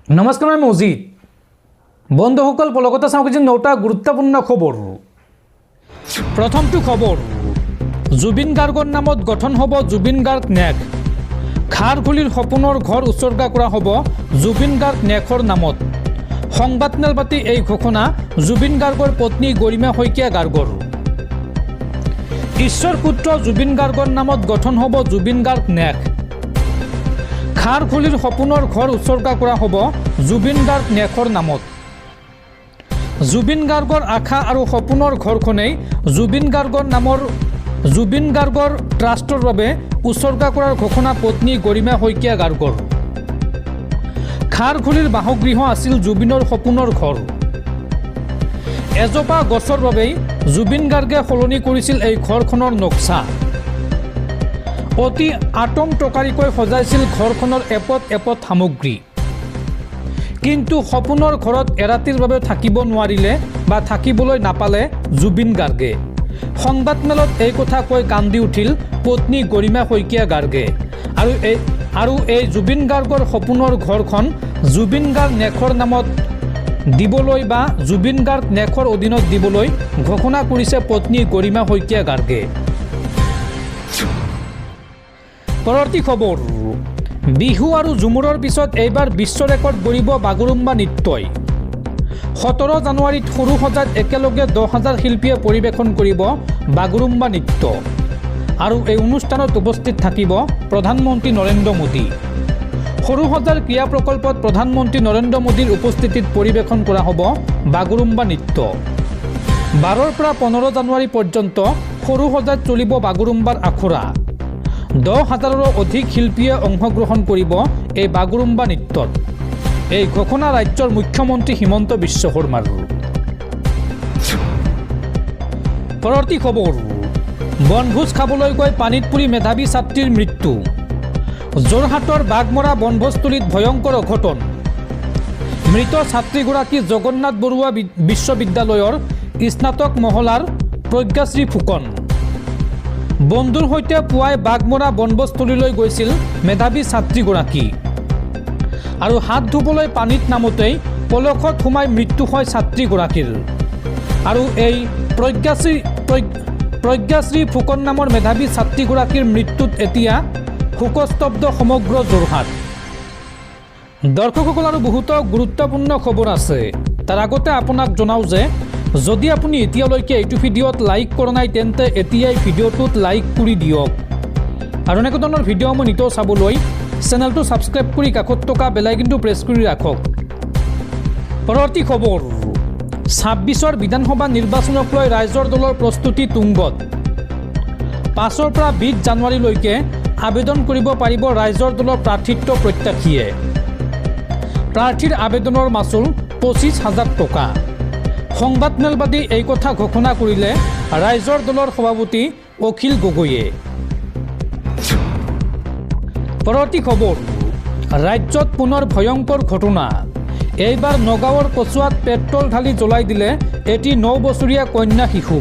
নমস্কাৰ মই মজিদ বন্ধুসকল পলকতা চাওঁ কিছু নটা গুৰুত্বপূৰ্ণ খবৰ প্ৰথমটো খবৰ জুবিন গাৰ্গৰ নামত গঠন হ'ব জুবিন গাৰ্গ নেক খাৰঘুলিৰ সপোনৰ ঘৰ উৎসৰ্গা কৰা হ'ব জুবিন গাৰ্গ নেকৰ নামত সংবাদমেল পাতি এই ঘোষণা জুবিন গাৰ্গৰ পত্নী গৰিমা শইকীয়া গাৰ্গৰ ঈশ্বৰ পুত্ৰ জুবিন গাৰ্গৰ নামত গঠন হ'ব জুবিন গাৰ্গ নেক খাৰঘুলিৰ সপোনৰ ঘৰ উৎসৰ্গা কৰা হ'ব জুবিন গাৰ্গ নেকৰ নামত জুবিন গাৰ্গৰ আশা আৰু সপোনৰ ঘৰখনেই জুবিন গাৰ্গৰ ট্ৰাষ্টৰ বাবে উৎসৰ্গা কৰাৰ ঘোষণা পত্নী গৰিমা শইকীয়া গাৰ্গৰ খাৰঘুলিৰ বাসগৃহ আছিল জুবিনৰ সপোনৰ ঘৰ এজোপা গছৰ বাবেই জুবিন গাৰ্গে সলনি কৰিছিল এই ঘৰখনৰ নক্সা অতি আটম টকাৰিকৈ সজাইছিল ঘৰখনৰ এপদ এপদ সামগ্ৰী কিন্তু সপোনৰ ঘৰত এৰাতিৰ বাবে থাকিব নোৱাৰিলে বা থাকিবলৈ নাপালে জুবিন গাৰ্গে সংবাদমেলত এই কথা কৈ কান্দি উঠিল পত্নী গৰিমা শইকীয়া গাৰ্গে আৰু এই জুবিন গাৰ্গৰ সপোনৰ ঘৰখন জুবিন গাৰ্গ নেকৰ নামত দিবলৈ বা জুবিন গাৰ্গ নেকৰ অধীনত দিবলৈ ঘোষণা কৰিছে পত্নী গৰিমা শইকীয়া গাৰ্গে পৰৱৰ্তী খবৰ বিহু আৰু ঝুমুৰৰ পিছত এইবাৰ বিশ্ব ৰেকৰ্ড গঢ়িব বাগৰুম্বা নৃত্যই 17 জানুৱাৰীত সৰু সজাত একেলগে 10,000 শিল্পীয়ে পৰিৱেশন কৰিব বাগৰুম্বা নৃত্য আৰু এই অনুষ্ঠানত উপস্থিত থাকিব প্ৰধানমন্ত্ৰী নৰেন্দ্ৰ মোদী সৰু সজাৰ ক্ৰীড়া প্ৰকল্পত প্ৰধানমন্ত্ৰী নৰেন্দ্ৰ মোদীৰ উপস্থিতিত পৰিৱেশন কৰা হ'ব বাগৰুম্বা নৃত্য 12ৰ পৰা 15 জানুৱাৰী পৰ্যন্ত সৰু সজাত চলিব বাগৰুম্বাৰ আখৰা 10,000ৰো অধিক শিল্পীয়ে অংশগ্ৰহণ কৰিব এই বাগৰুম্বা নৃত্যত এই ঘোষণা ৰাজ্যৰ মুখ্যমন্ত্ৰী হিমন্ত বিশ্ব শৰ্মাৰ পৰৱৰ্তী খবৰ বনভোজ খাবলৈ গৈ পানীত পৰি মেধাৱী ছাত্ৰীৰ মৃত্যু যোৰহাটৰ বাঘমৰা বনভোজস্থলীত ভয়ংকৰ অঘটন মৃত ছাত্ৰীগৰাকী জগন্নাথ বৰুৱা বিশ্ববিদ্যালয়ৰ স্নাতক মহলাৰ প্ৰজ্ঞাশ্ৰী ফুকন বন্ধুৰ সৈতে পুৱাই বাঘমৰা বনভোজস্থলীলৈ গৈছিল মেধাৱী ছাত্ৰীগৰাকী আৰু হাত ধুবলৈ পানীত নামোতেই পলসত সোমাই মৃত্যু হয় ছাত্ৰীগৰাকীৰ আৰু এই প্ৰজ্ঞাশ্ৰী ফুকন নামৰ মেধাৱী ছাত্ৰীগৰাকীৰ মৃত্যুত এতিয়া শোকস্তব্ধ সমগ্ৰ যোৰহাট দৰ্শকসকল আৰু বহুতো গুৰুত্বপূৰ্ণ খবৰ আছে তাৰ আগতে আপোনাক জনাওঁ যে যদি আপুনি এতিয়ালৈকে এইটো ভিডিঅ'ত লাইক কৰা নাই তেন্তে এতিয়াই ভিডিঅ'টোত লাইক কৰি দিয়ক আৰু এনেকুৱা ধৰণৰ ভিডিঅ' মই নিতৌ চাবলৈ চেনেলটো ছাবস্ক্ৰাইব কৰি কাষত থকা বেল আইকনটো প্ৰেছ কৰি ৰাখক পৰৱৰ্তী খবৰ 26ৰ বিধানসভা নিৰ্বাচনক লৈ ৰাইজৰ দলৰ প্ৰস্তুতি তুংগত 5ৰ পৰা 20 জানুৱাৰীলৈকে আবেদন কৰিব পাৰিব ৰাইজৰ দলৰ প্ৰাৰ্থিত্ব প্ৰত্যাশীয়ে প্ৰাৰ্থীৰ আবেদনৰ মাচুল 25,000 টকা সংবাদমেলবাদী এই কথা ঘোষণা কৰিলে ৰাইজৰ দলৰ সভাপতি অখিল গগৈয়ে পৰৱৰ্তী খবৰ ৰাজ্যত পুনৰ ভয়ংকৰ ঘটনা এইবাৰ নগাঁৱৰ কচুৱাত পেট্ৰল ঢালি জ্বলাই দিলে এটি 9 বছৰীয়া কন্যা শিশু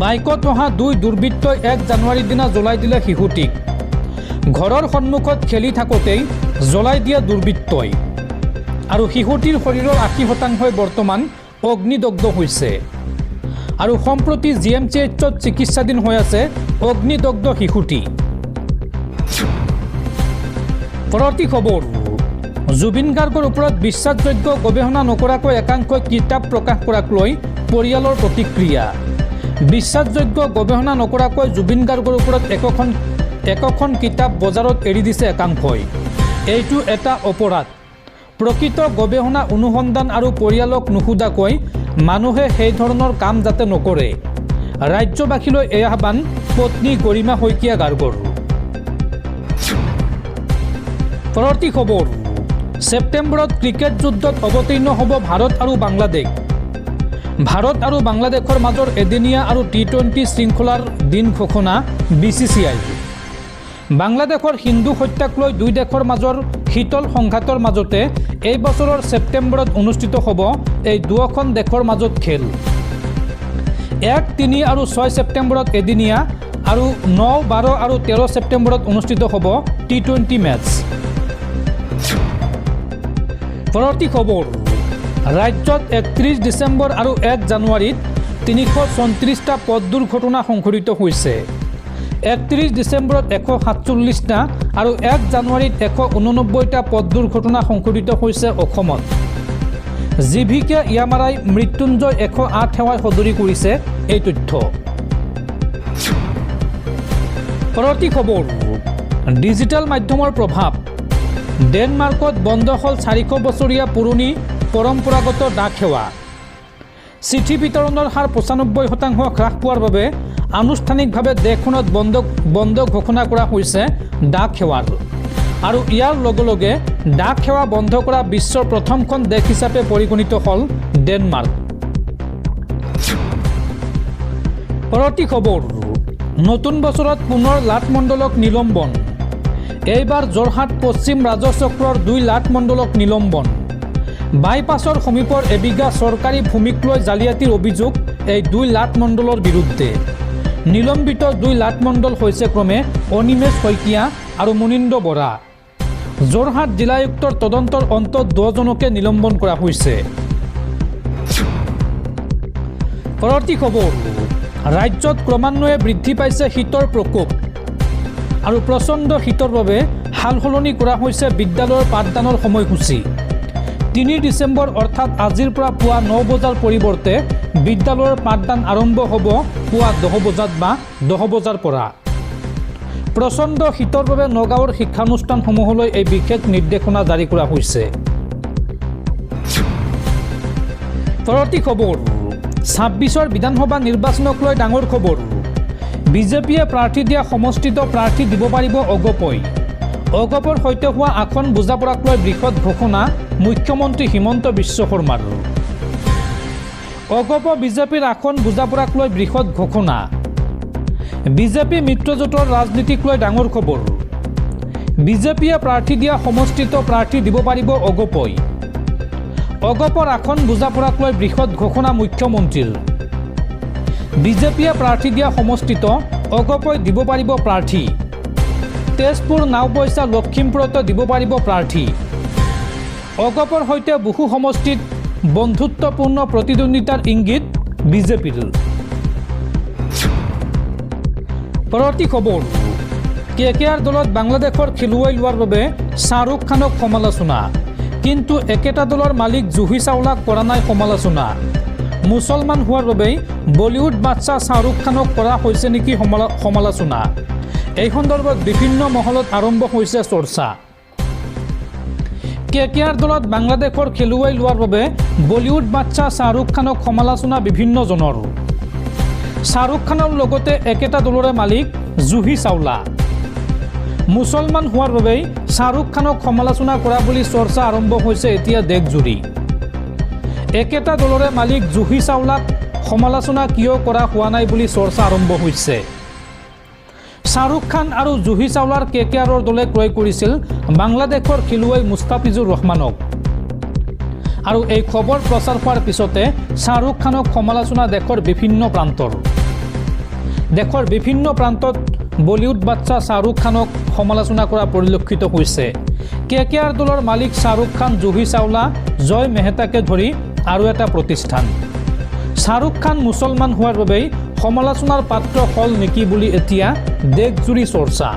বাইকত অহা 2 দুৰ্বৃত্তই 1 জানুৱাৰীৰ দিনা জ্বলাই দিলে শিশুটিক ঘৰৰ সন্মুখত খেলি থাকোঁতেই জ্বলাই দিয়া দুৰ্বৃত্তই আৰু শিশুটিৰ শৰীৰৰ 80% বৰ্তমান অগ্নিদগ্ধ হৈছে আৰু সম্প্ৰতি GMCHত চিকিৎসাধীন হৈ আছে অগ্নিদগ্ধ শিশুটি পৰৱৰ্তী খবৰ জুবিন গাৰ্গৰ ওপৰত বিশ্বাসযোগ্য গৱেষণা নকৰাকৈ একাংশই কিতাপ প্ৰকাশ কৰাক লৈ পৰিয়ালৰ প্ৰতিক্ৰিয়া বিশ্বাসযোগ্য গৱেষণা নকৰাকৈ জুবিন গাৰ্গৰ ওপৰত একোখন কিতাপ বজাৰত এৰি দিছে একাংশই এইটো এটা অপৰাধ প্ৰকৃত গৱেষণা অনুসন্ধান আৰু পৰিয়ালক নুসুধাকৈ মানুহে সেই ধৰণৰ কাম যাতে নকৰে ৰাজ্যবাসীলৈ এই আহ্বান পত্নী গৰিমা শইকীয়া গাৰ্গৰ পৰৱৰ্তী খবৰ ছেপ্টেম্বৰত ক্ৰিকেট যুদ্ধত অৱতীৰ্ণ হ'ব ভাৰত আৰু বাংলাদেশৰ মাজৰ এদিনীয়া আৰু T20 শৃংখলাৰ দিন ঘোষণা BCCI বাংলাদেশৰ হিন্দু হত্যাক লৈ দুই দেশৰ মাজৰ শীতল সংঘাতৰ মাজতে এই বছৰৰ ছেপ্টেম্বৰত অনুষ্ঠিত হ'ব এই দুয়োখন দেশৰ মাজত খেল 1, 3 আৰু 6 ছেপ্টেম্বৰত এদিনীয়া আৰু 9, 12 আৰু 13 ছেপ্টেম্বৰত অনুষ্ঠিত হ'ব T20 মেচ পৰৱৰ্তী খবৰ, ৰাজ্যত 31 ডিচেম্বৰ আৰু 1 জানুৱাৰীত 334টা পথ দুৰ্ঘটনা সংঘটিত হৈছে। 31 ডিচেম্বৰত 147টা আৰু 1 জানুৱাৰীত 189টা পথ দুৰ্ঘটনা সংঘটিত হৈছে অসমত। জিভিকে ইয়ামাৰাই মৃত্যুঞ্জয় 108 সেৱাই সদৰি কৰিছে এই তথ্য। পৰৱৰ্তী খবৰ, ডিজিটেল মাধ্যমৰ প্ৰভাৱ, ডেনমাৰ্কত বন্ধ হ'ল 400 বছৰীয়া পুৰণি পৰম্পৰাগত ডাক সেৱা। চিঠি বিতৰণৰ হাৰ 95% হ্ৰাস পোৱাৰ বাবে আনুষ্ঠানিকভাৱে দেশখনত বন্ধ ঘোষণা কৰা হৈছে ডাক সেৱাৰ। আৰু ইয়াৰ লগে লগে ডাক সেৱা বন্ধ কৰা বিশ্বৰ প্ৰথমখন দেশ হিচাপে পৰিগণিত হ'ল ডেনমাৰ্ক। পৰৱৰ্তী খবৰ, নতুন বছৰত পুনৰ লাটমণ্ডলক নিলম্বন। এইবাৰ যোৰহাট পশ্চিম ৰাজচক্ৰৰ 2 লাটমণ্ডলক নিলম্বন। বাইপাছৰ সমীপৰ এবিঘা চৰকাৰী ভূমিক লৈ জালিয়াতিৰ অভিযোগ এই 2 লাটমণ্ডলৰ বিৰুদ্ধে। নিলম্বিত 2 লাটমণ্ডল হৈছে ক্ৰমে অনিমেষ শইকীয়া আৰু মুনীন্দ্ৰ বৰা। যোৰহাট জিলায়ুক্তৰ তদন্তৰ অন্তত 10জনকে নিলম্বন কৰা হৈছে। পৰৱৰ্তী খবৰ, ৰাজ্যত ক্ৰমান্বয়ে বৃদ্ধি পাইছে শীতৰ প্ৰকোপ আৰু প্ৰচণ্ড শীতৰ বাবে সাল সলনি কৰা হৈছে বিদ্যালয়ৰ পাঠদানৰ সময়সূচী। 3 ডিচেম্বৰ অৰ্থাৎ আজিৰ পৰা পুৱা 9 বজাৰ পৰিৱৰ্তে বিদ্যালয়ৰ পাঠদান আৰম্ভ হ'ব পুৱা 10 বজাত বা 10 বজাৰ পৰা। প্ৰচণ্ড শীতৰ বাবে নগাঁৱৰ শিক্ষানুষ্ঠানসমূহলৈ এই বিশেষ নিৰ্দেশনা জাৰি কৰা হৈছে। পৰৱৰ্তী খবৰ, 26ৰ বিধানসভা নিৰ্বাচনক লৈ ডাঙৰ খবৰ। বিজেপিয়ে প্ৰাৰ্থী দিয়া সমষ্টিত প্ৰাৰ্থী দিব পাৰিব অগপই। অগপৰ সৈতে হোৱা আসন বুজাপৰাক লৈ বৃহৎ ঘোষণা মুখ্যমন্ত্ৰী হিমন্ত বিশ্ব শৰ্মাৰ। অগপ বিজেপিৰ আসন বুজাপৰাক লৈ বৃহৎ ঘোষণা। বিজেপি মিত্ৰজোঁটৰ ৰাজনীতিক লৈ ডাঙৰ খবৰ। বিজেপিয়ে প্ৰাৰ্থী দিয়া সমষ্টিত প্ৰাৰ্থী দিব পাৰিব অগপই। অগপৰ আসন বুজাপৰাক লৈ বৃহৎ ঘোষণা মুখ্যমন্ত্ৰীৰ। বিজেপিয়ে প্ৰাৰ্থী দিয়া সমষ্টিত অগপই দিব পাৰিব প্ৰাৰ্থী। তেজপুৰ, নাওবৈচা, লখিমপুৰতো দিব পাৰিব প্ৰাৰ্থী। অগপৰ সৈতে বহু সমষ্টিত বন্ধুত্বপূৰ্ণ প্ৰতিদ্বন্দ্বিতাৰ ইংগিত বিজেপিৰ। পৰৱৰ্তী খবৰ, কেকেআৰ দলত বাংলাদেশৰ খেলুৱৈ লোৱাৰ বাবে শ্বাহৰুখ খানক সমালোচনা, কিন্তু একেটা দলৰ মালিক জুহি চাওলাক কৰা নাই সমালোচনা। মুছলমান হোৱাৰ বাবেই বলিউড বাদশ্বাহ শ্বাহৰুখ খানক কৰা হৈছে নেকি সমালোচনা। এই সন্দৰ্ভত বিভিন্ন মহলত আৰম্ভ হৈছে চৰ্চা। কেকেআৰ দলত বাংলাদেশৰ খেলুৱৈ লোৱাৰ বাবে বলিউড বাদশ্বাহ শ্বাহৰুখ খানক সমালোচনা বিভিন্নজনৰ। শ্বাহৰুখ খানৰ লগতে একেটা দলৰে মালিক জুহি চাওলা। মুছলমান হোৱাৰ বাবেই শ্বাহৰুখ খানক সমালোচনা কৰা বুলি চৰ্চা আৰম্ভ হৈছে এতিয়া দেশজুৰি। একেটা দলৰে মালিক জুহি চাওলাক সমালোচনা কিয় কৰা হোৱা নাই বুলি চৰ্চা আৰম্ভ হৈছে। শ্বাহৰুখ খান আৰু জুহি চাওলাৰ কেকেআৰৰ দলে ক্ৰয় কৰিছিল বাংলাদেশৰ খেলুৱৈ মুস্তাফিজুৰ ৰহমানক। আৰু এই খবৰ প্ৰচাৰ হোৱাৰ পিছতে শ্বাহৰুখ খানক সমালোচনা দেশৰ বিভিন্ন প্ৰান্তত বলিউড বাদশ্বাহ শ্বাহৰুখ খানক সমালোচনা কৰা পৰিলক্ষিত হৈছে। কেকেআৰ দলৰ মালিক শ্বাহৰুখ খান, জুহি চাওলা, জয় মেহতাকে ধৰি আৰু এটা প্ৰতিষ্ঠান। শ্বাহৰুখ খান মুছলমান হোৱাৰ বাবেই সমালোচনাৰ পাত্ৰ হ'ল নেকি বুলি এতিয়া দেশজুৰি চৰ্চা।